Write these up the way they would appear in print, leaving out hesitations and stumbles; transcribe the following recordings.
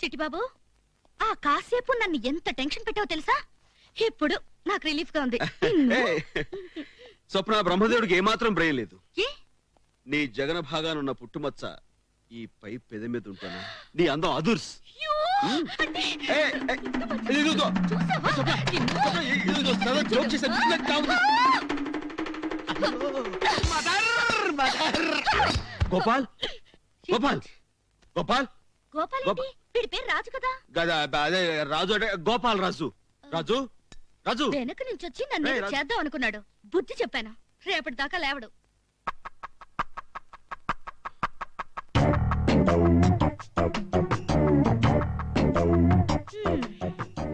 చిట్టిబాబు, ఆ కాసేపు నన్ను ఎంత టెన్షన్ పెట్టావో తెలుసా? ఇప్పుడు నాకు రిలీఫ్ గా ఉంది. స్వప్న, బ్రహ్మదేవుడికి ఏమాత్రం బ్రెయిన్ లేదు. ఏ? నీ జగన భాగానున్న పుట్టుమచ్చ ఈ పై పెద మీద ఉంటాను. నీ అందం అదుర్స్. గోపాల్ గోపాల్ గోపాల్ గోపాల్ ఏంటి? వీడి పేరు రాజు కదా. అదే రాజు అంటే గోపాల్ రాజు. రాజు రాజు వెనక నుంచి వచ్చి నన్ను చేద్దాం అనుకున్నాడు. బుద్ధి చెప్పాను. రేపటి దాకా లేవడు.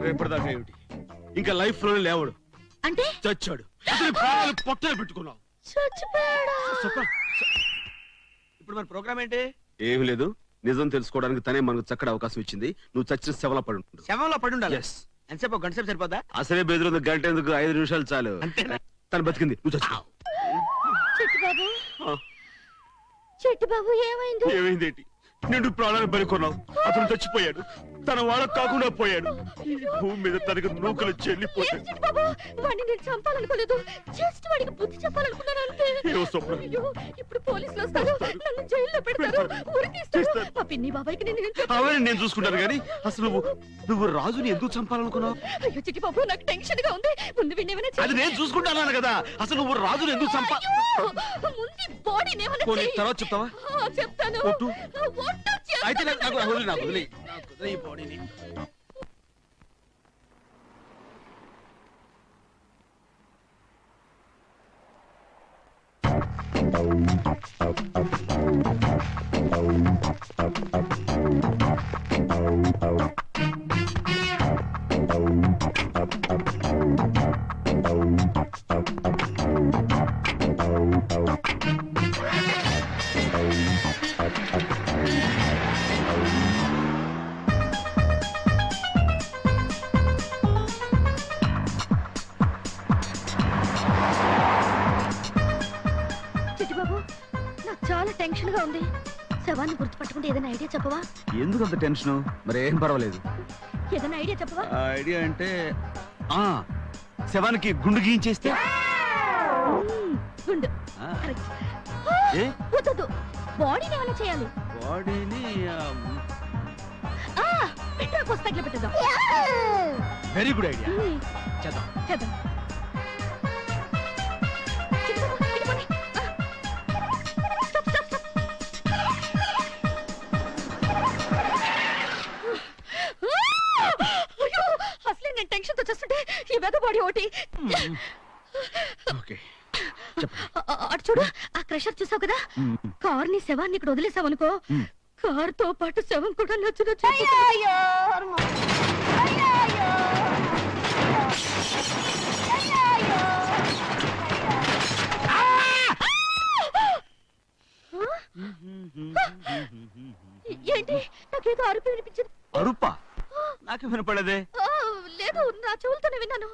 రేపటిదాకా ఏమిటి, ఇంకా లైఫ్ లో లేవడు. అంటే చచ్చాడు. పొట్టలు పెట్టుకున్నావు. ఇప్పుడు మన ప్రోగ్రామ్ ఏంటి? ఏమి లేదు, నిజం తెలుసుకోవడానికి తనే మనకు చక్కటి అవకాశం ఇచ్చింది. నువ్వు చచ్చిన శవంలో పడి ఉంటుంది. శవంలో పడి ఉండాలి. ఎంతసేపు? గంట సేపు సరిపోదా? అసలే బెదిరింది. గంట ఎందుకు, 5 నిమిషాలు చాలు. తను బతికింది, నువ్వు చచ్చావు. చిట్టిబాబు, చిట్టిబాబు ఏమైంది? ఏమైంది ఏంటి? నిండు ప్రాణాలు బలికొన్నావు. అతను చచ్చిపోయాడు. తన వాళ్ళకు కాకుండా పోయాడు. భూమి మీద తనకు నూకలు చెల్లిపోయాడు. వాడిని నేను చంపాలనుకోలేదు. జస్ట్ వాడికి బుద్ధి చెప్పాలనుకున్నాను అంతే. ఇప్పుడు పోలీసులు వస్తారు, నన్ను జైల్లో పెడతారు, ఉరి తీస్తారు. ఆ పిన్ని బాబాయ్కి నేను చూసుకుంటాను. కానీ అసలు నువ్వు రాజుని ఎందుకు చంపాలనుకున్నావు? అయ్యో చిట్టిబాబు, నాకు టెన్షన్ గా ఉంది. ముందు వినేమైనా అది నేను చూసుకుంటాను కదా. అసలు నువ్వు రాజుని ఎందుకు చంపా? ముందు బాడీని ఏమైనా తర్వాత చెప్తావా? చెప్తాను. అయితే నాకు వదిలే ఈ బాడీని. చిట్టిబాబు, నాకు చాలా టెన్షన్ గా ఉంది. శవాన్ని గుర్తుపట్టుకుంటే ఏదైనా ఐడియా చెప్పవా? ఎందుకు అంత టెన్షన్? మరి ఏం పర్వాలేదు. ఏదైనా ఐడియా చెప్పవా? ఐడియా అంటే శవానికి గుండు గీయించేస్తే. గుండు వద్దు, బాడీని ఏమైనా చేయాలి. బాడీని పెట్రోల్ పోసి తగిలి పెట్టేద్దాం. Very good idea. చేద్దాం చేద్దాం. అసలే నేను టెన్షన్ తో చేస్తుంటే ఈ వెద బాడీ ఒకటి. అటు చూడు, ఆ క్రషర్ చూసావు కదా. కార్ ని శవాన్ని ఇక్కడ వదిలేసావు అనుకో, కార్ తో పాటు శవం కూడా నచ్చు. ఏంటి? నాకేదో అరుపు వినిపించింది. అరుపా? నాకు వినపడదే. లేదు, నా చెవులతోనే విన్నాను.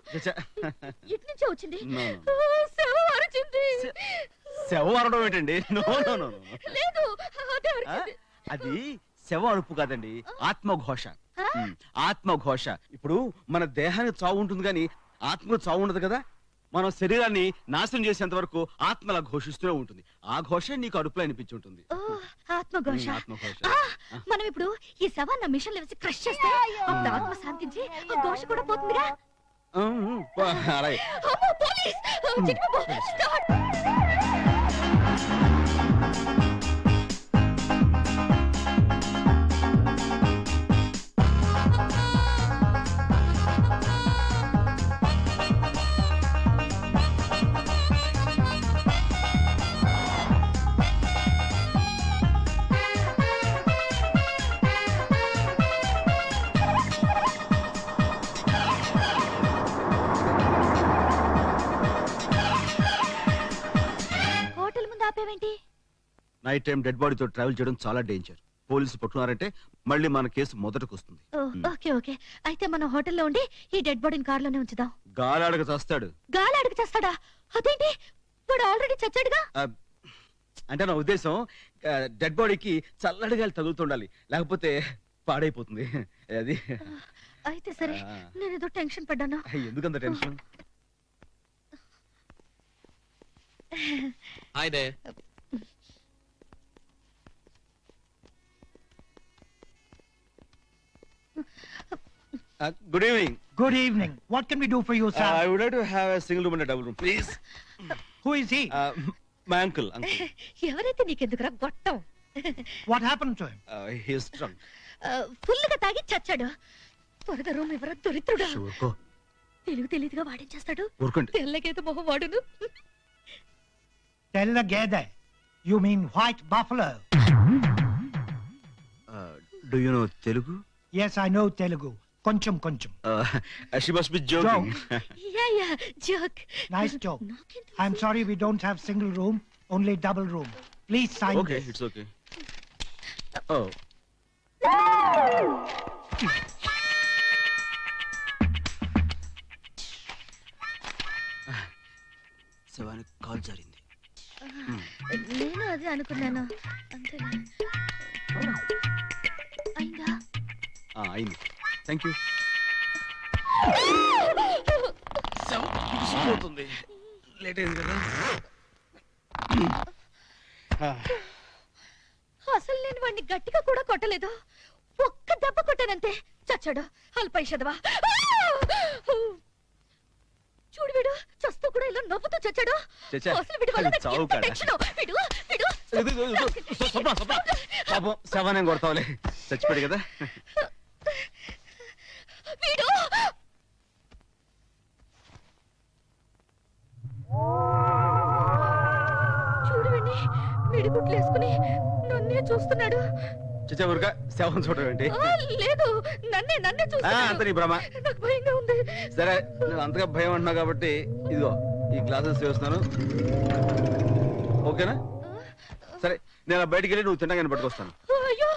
ఇటు నుంచే వచ్చింది. శవం అరిచింది. శవం అరవడం ఏంటండి? లేదు, అదే అరిచింది. అది శవం అరుపు కాదండి, ఆత్మఘోష. ఆత్మఘోష. ఇప్పుడు మన దేహానికి చావు ఉంటుంది కానీ ఆత్మకు చావు ఉండదు కదా. మనం శరీరాన్ని నాశనం చేసేంత వరకు ఆత్మలా ఘోషిస్తూనే ఉంటుంది. ఆ ఘోష నీకు అరుపులో అనిపించి ఉంటుంది. ఆత్మఘోష. మనం ఇప్పుడు ఈ శవాన్ని మిషన్ వేసి క్రష్ చేస్తే అప్పుడు ఆత్మ శాంతించి ఆ ఘోష కూడా పోతుందిగా. నైట్ టైం డెడ్ బాడీతో ట్రావెల్ చేయడం చాలా డేంజర్. పోలీసులు పట్టుకున్నారంటే మళ్ళీ మన కేసు మొదటకు వస్తుంది. ఓకే ఓకే, అయితే మనం హోటల్లో ఉండి ఈ డెడ్ బాడీని కార్లోనే ఉంచుదాం. గాలాడక చస్తాడు. గాలాడక చేస్తాడా? అదేంటి, వాడు ఆల్రెడీ చచ్చాడుగా. అంటే నా ఉద్దేశం డెడ్ బాడీకి చల్లడి గాలి తగులుతుండాలి, లేకపోతే పాడైపోతుంది అది. అయితే సరే, నేనేదో టెన్షన్ పడ్డాను. ఎందుకంత tension? Hi they. Good evening. Good evening. What can we do for you, sir? I would like to have a single room and a double room, please. Who is he? My uncle. ఎవరైతే నీకెందుకురా గొట్టం? What happened to him? He is drunk. ఫుల్గా తాగి చచ్చాడు. త్వరగా room ఎవరో దొరిత్రుడు. ఊరుకో. తెలివిగా వాడేం ఊరుకోండి. తెల్లగేత మొహం వాడును. Tell the gede. You mean white buffalo? Do you know Telugu? Yes, I know Telugu. Koncham. She must be joking. Yeah joke. Nice joke. I'm sorry we don't have single room, only double room. Please sign Okay, this. it's okay. Oh. శివానికి call జరిగింది. నేను అదే అనుకున్నాను. అంతే. అయిందా? అయింది. Thank you. పోతుంది. Late అయింది కదా. అసలు నేను వాడిని గట్టిగా కూడా కొట్టలేదు. ఒక్క దెబ్బ కొట్టానంతే, చచ్చాడు. అల్పైషదవా. చూడు, వీడు చస్తూ కూడా ఇలా నవ్వుతూ చచ్చాడు. అసలు వీడి వల్ల నాకు ఎంత టెన్షన్. పాపం శవాన్ని కొడతావులే, చచ్చిపోయాడు కదా. వీడు చూడు, వీడిని మిడిగుట్లు వేసుకుని నన్నే చూస్తున్నాడు. చచ్చా శవం చూడడం ఏంటి? లేదు, నన్నే అంత చూస్తున్నాడు. నీ భ్రమ. నాకు భయంగా ఉంది. సరే, నేను అంతగా భయం అంటున్నా కాబట్టి ఇదిగో ఈ గ్లాసెస్ వేస్తున్నాను. ఓకేనా? సరే, నేను బయటికి వెళ్ళి నువ్వు తినగానే పట్టుకొస్తాను. అయ్యో,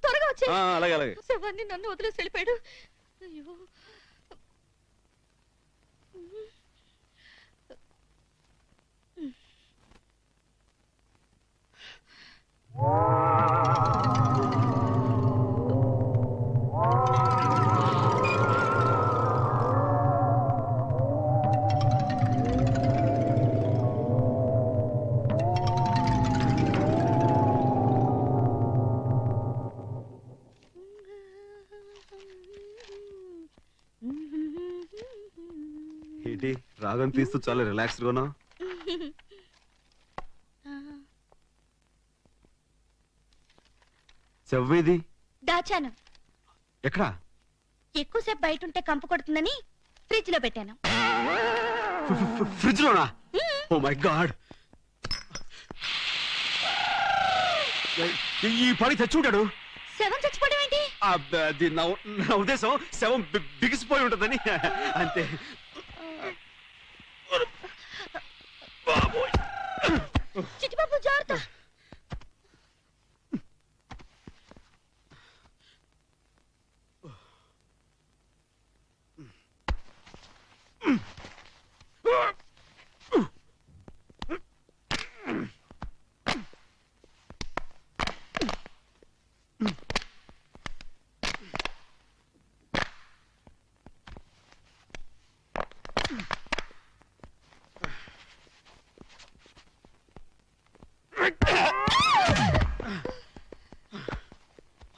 త్వరగా వచ్చే. అలాగే. శవాన్ని నన్ను వదిలేసి వెళ్ళిపోయాడు. అయ్యో. ఏంటి రాగం తీస్తూ చాలా రిలాక్స్ గా ఉన్నావు? చెవ్వేది దాచాను. ఎక్కడా? ఎక్కువసేపు బయట ఉంటే కంపు కొడుతుందని ఫ్రిడ్జ్ లో పెట్టాను. ఫ్రిడ్జ్ లోనా? ఓ మై గాడ్, ఈ పని తెచ్చుంటాడు. శవం చచ్చిపోవడం ఏంటి? నా ఉద్దేశం శవం బిగిసిపోయి ఉంటుందని అంతే. చిట్టిబాబు జాగ్రత్త.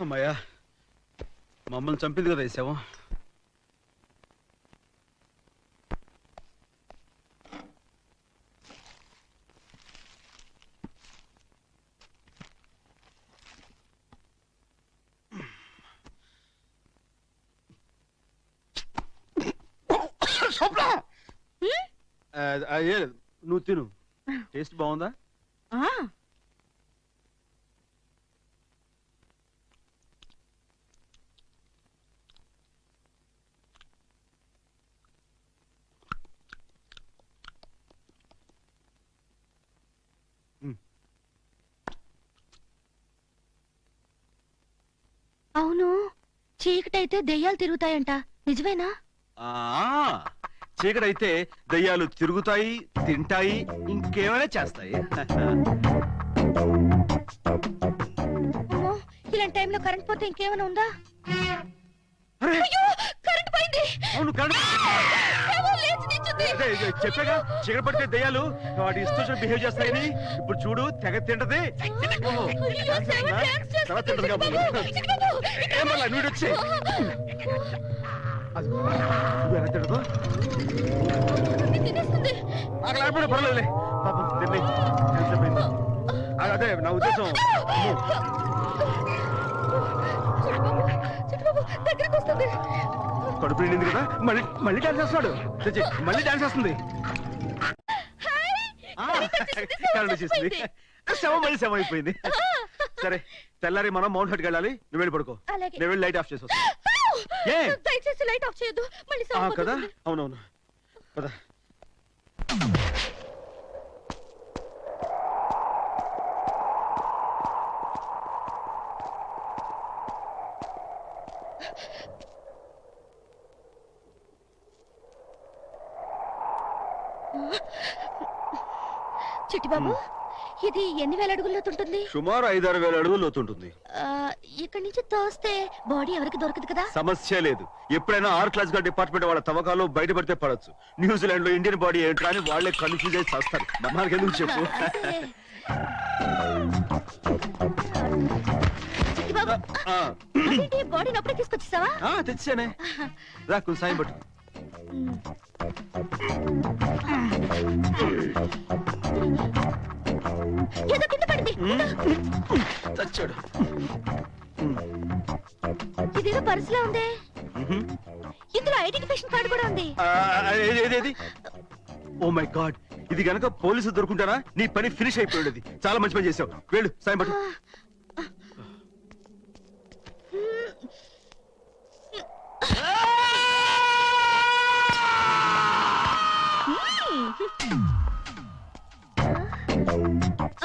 అమ్మాయ్యా, మమ్మల్ని చంపింది కదా ఈ శవం. నువ్వు తిను, టేస్ట్ బాగుందా? అవును, చీకటైతే దెయ్యాలు తిరుగుతాయంట, నిజమేనా? చీకటైతే దయ్యాలు తిరుగుతాయి, తింటాయి, ఇంకేమైనా చేస్తాయి. ఇలాంటి టైంలో కరెంట్ పోతే ఇంకేమైనా ఉందా? అరే అయ్యో కరెంట్ పోయింది. అవును శవం లేచి నిల్చుంది. చెప్పాగా చీకటి పడితే దయ్యాలు వాటి ఇష్టం బిహేవ్ చేస్తాయని. ఇప్పుడు చూడు తెగ తింటది. అయ్యో, శవం డాన్స్ చేస్తుంది. తర్వాత తింటది కాబట్టి. చిట్టుబాబు, ఏం వల్ల నువ్వు వచ్చి నువ్వు ఎలా తింటదో నన్ను తినేస్తుంది. నాకు లేకపోతే పర్వాలేదులే. పాపం తిండి ఎంతసేపయింది? అదే నా ఉద్దేశం. చిట్టుబాబు దగ్గరికి వస్తుంది. కడుపు నిండింది కదా మళ్ళీ మళ్ళీ డాన్స్ చేస్తున్నాడు. మళ్ళీ డాన్స్ చేస్తుంది. కరెంట్ వచ్చేసింది. శవం మళ్ళీ శవం అయిపోయింది. సరే తెల్లారి మనం మౌంట్ హట్కి వెళ్ళాలి. నువ్వు వెళ్ళి పడుకో. అలాగే. నేను వెళ్ళి లైట్ ఆఫ్ చేసి వస్తా. ఏ? దయచేసి లైట్ ఆఫ్ చేయొద్దు. మళ్ళీ ఆ, శవం కదా పోతుంది. అవునవును కదా. చిట్టిబాబు, ఇది ఎన్ని వేల అడుగుల్లో ఉంటుంది? సుమారు 5-6 వేల అడుగులు లోతుంటుంది. ఇక్కడి నుంచి తోస్తే బాడీ ఎవరికి దొరకదు కదా? సమస్య లేదు. ఎప్పుడైనా ఆర్ క్లాస్ గా డిపార్ట్మెంట్ వాళ్ళ తవ్వకాలు బయటపడితే పడొచ్చు. న్యూజిలాండ్ లో ఇండియన్ బాడీ ఏంటో అని వాళ్ళే కన్ఫ్యూజ్ అయి చేస్తారు. మనకి ఎందుకు చెప్పు. అయితే, చిట్టిబాబు, ఆ, అదేంటి బాడీని అప్పుడే తీసుకొచ్చేసావా? ఆ, తెచ్చానే. రా కొంచెం సాయం పట్టు. ఏదో కింద పడింది. చచ్చాడు. ఇదేదో పర్సులో ఉంది. ఇందులో ఐడెంటిఫికేషన్ కార్డు కూడా ఉంది. ఏది? ఓ మై గాడ్, ఇది గనక పోలీసు దొరుకుంటారా నీ పని ఫినిష్ అయిపోయేది. చాలా మంచి పని చేసావు. వెళ్ళు సాయం పట్టు.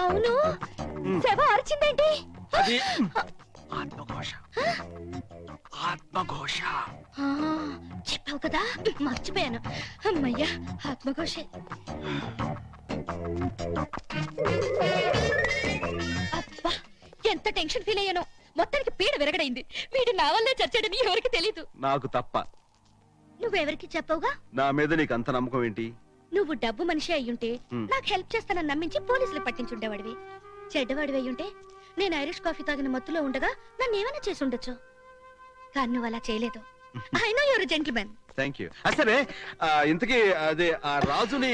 అవును, శవ అరిచిందేంటి? అది ఆత్మఘోష. ఆత్మఘోష. ఆ, చెప్పావు కదా, మర్చిపోయాను. అమ్మయ్యా, ఆత్మఘోషే. అబ్బా, ఎంత టెన్షన్ ఫీల్ అయ్యాను. మొత్తానికి పీడ విరగడైంది. వీడు నా వల్లే చచ్చాడని ఎవరికి తెలీదు. నాకు తప్ప. నువ్వెవరికి చెప్పవుగా? నా మీద నీకు అంత నమ్మకం ఏంటి? నువ్వు డబ్బు మనిషి అయ్యుంటే నాకు హెల్ప్ చేస్తానని నమ్మించి పోలీసులు పట్టించుండేవాడివి. చెడ్డవాడివి అయ్యుంటే నేను ఐరిష్ కాఫీ తాగిన మత్తులో ఉండగా నన్ను ఏమైనా చేసి ఉండొచ్చు. కానీ నువ్వు అలా చేయలేదు. I know your gentlemen. Thank you. సరే ఇంతకీ అదే ఆ రాజుని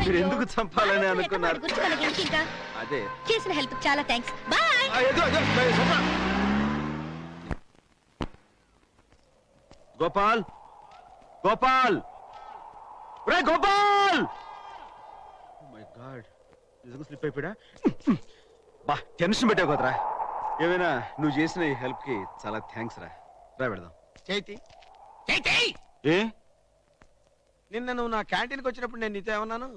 మీరు ఎందుకు చంపాలని అనుకున్నారు? గురించి మనకి ఇంకా అదే చేసిన హెల్ప్ చాలా థ్యాంక్స్. బాయ్. గోపాల్, గోపాల్, రే గోపాల్! మై గాడ్, నిజంగా స్లిప్ అయిపోయా. బా టెన్షన్ పెట్టావు కదరా. ఏమైనా నువ్వు చేసిన ఈ హెల్ప్ కి చాలా థ్యాంక్స్ రా. రా పెడదాం. చైతి చైతి, ఏ నిన్న నువ్వు నా క్యాంటీన్కి వచ్చినప్పుడు నేను నీతో ఏమన్నాను?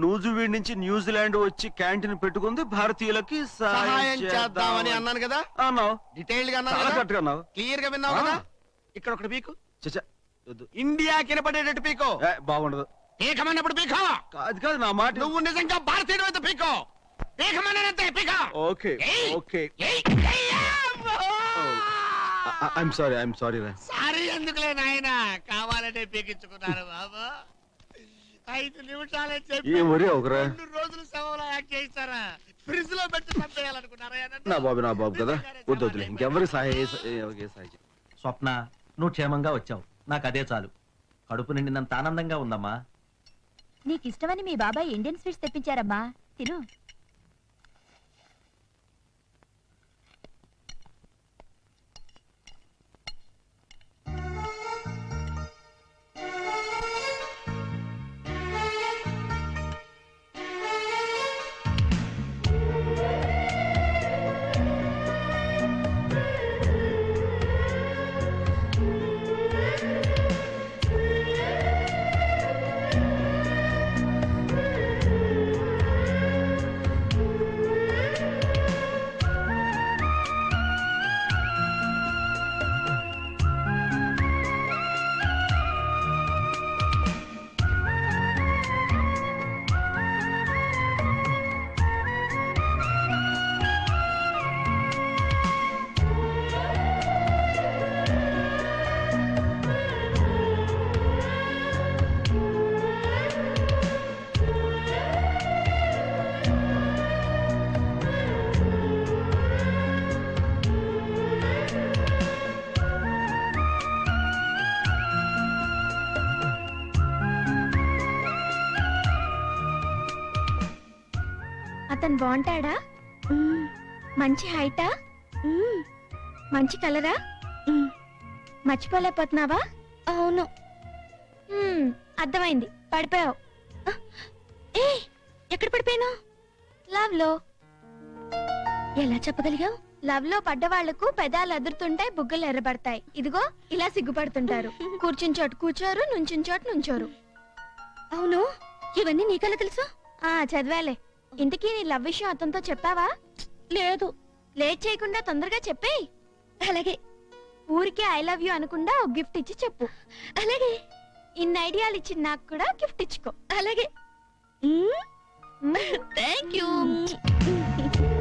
నూజివీడ్ నుంచి న్యూజిలాండ్ వచ్చి క్యాంటీన్ పెట్టుకుంది భారతీయులకి సహాయం చేద్దామని అన్నాను కదా. అన్నావు. డీటెయిల్డ్ గా చాలా అన్నాను, కరెక్ట్ గా అన్నావు. క్లియర్ గా విన్నావు కదా. ఇక్కడ ఒకటి పీకు, చచ్చా వద్దు. ఇండియా కినపడేటట్టు పీకో. బాగుండదు. పీకమన్నప్పుడు పీకో. కాదు కాదు నా మాట. నువ్వు నిజంగా భారతీయుడు అయితే పీకో. పీకమన్నానంతే పీకో. ఓకే ఏయ్! ఓకే. ఏయ్! ఐఎమ్ సారీ రా. సారీ ఎందుకులే నాయన, కావాలంటే పీకించుకున్నారు బాబు. 5 నిమిషాలే చెప్పి ఏం వరి ఒకరా? 2 రోజులు శవంలో యాక్ట్ చేస్తారా? ఫ్రిడ్జ్ లో పెట్టి చంపేయాలనుకున్నారా? నా బాబు కదా. వద్దు వద్దులే, ఇంకెవరికి సహాయం చేయ. స్వప్న, నువ్వు క్షేమంగా వచ్చావు, నాకు అదే చాలు. కడుపు నిండినంత ఆనందంగా ఉందమ్మా. నీకు ఇష్టమని మీ బాబాయ్ ఇండియన్ స్వీట్స్ తెప్పించారమ్మా, తిను. అతను బాగుంటాడా? మంచి హైటా? మంచి కలరా? మర్చిపోలేకపోతున్నావా? అవును. అర్థమైంది, పడిపోయావు. ఏ ఎక్కడ పడిపోయాను? లవ్ లో. ఎలా చెప్పగలిగావు? లవ్ లో పడ్డ వాళ్లకు పెదాలు అదురుతుంటాయి, బుగ్గలు ఎర్రబడతాయి. ఇదిగో ఇలా సిగ్గుపడుతుంటారు. కూర్చుని చోటు కూర్చోరు, నుంచుని చోటు నుంచోరు. అవును, ఇవన్నీ నీకెలా తెలుసు? చదివాలే. ఇంతకీ నీ లవ్ విషయం అతనితో చెప్పావా? లేదు. లేట్ చేయకుండా తొందరగా చెప్పేయ్. అలాగే. ఊరికే ఐ లవ్ యూ అనకుండా ఒక గిఫ్ట్ ఇచ్చి చెప్పు. అలాగే. ఇన్ని ఐడియాలు ఇచ్చి నాకు కూడా గిఫ్ట్ ఇచ్చుకో. అలాగే.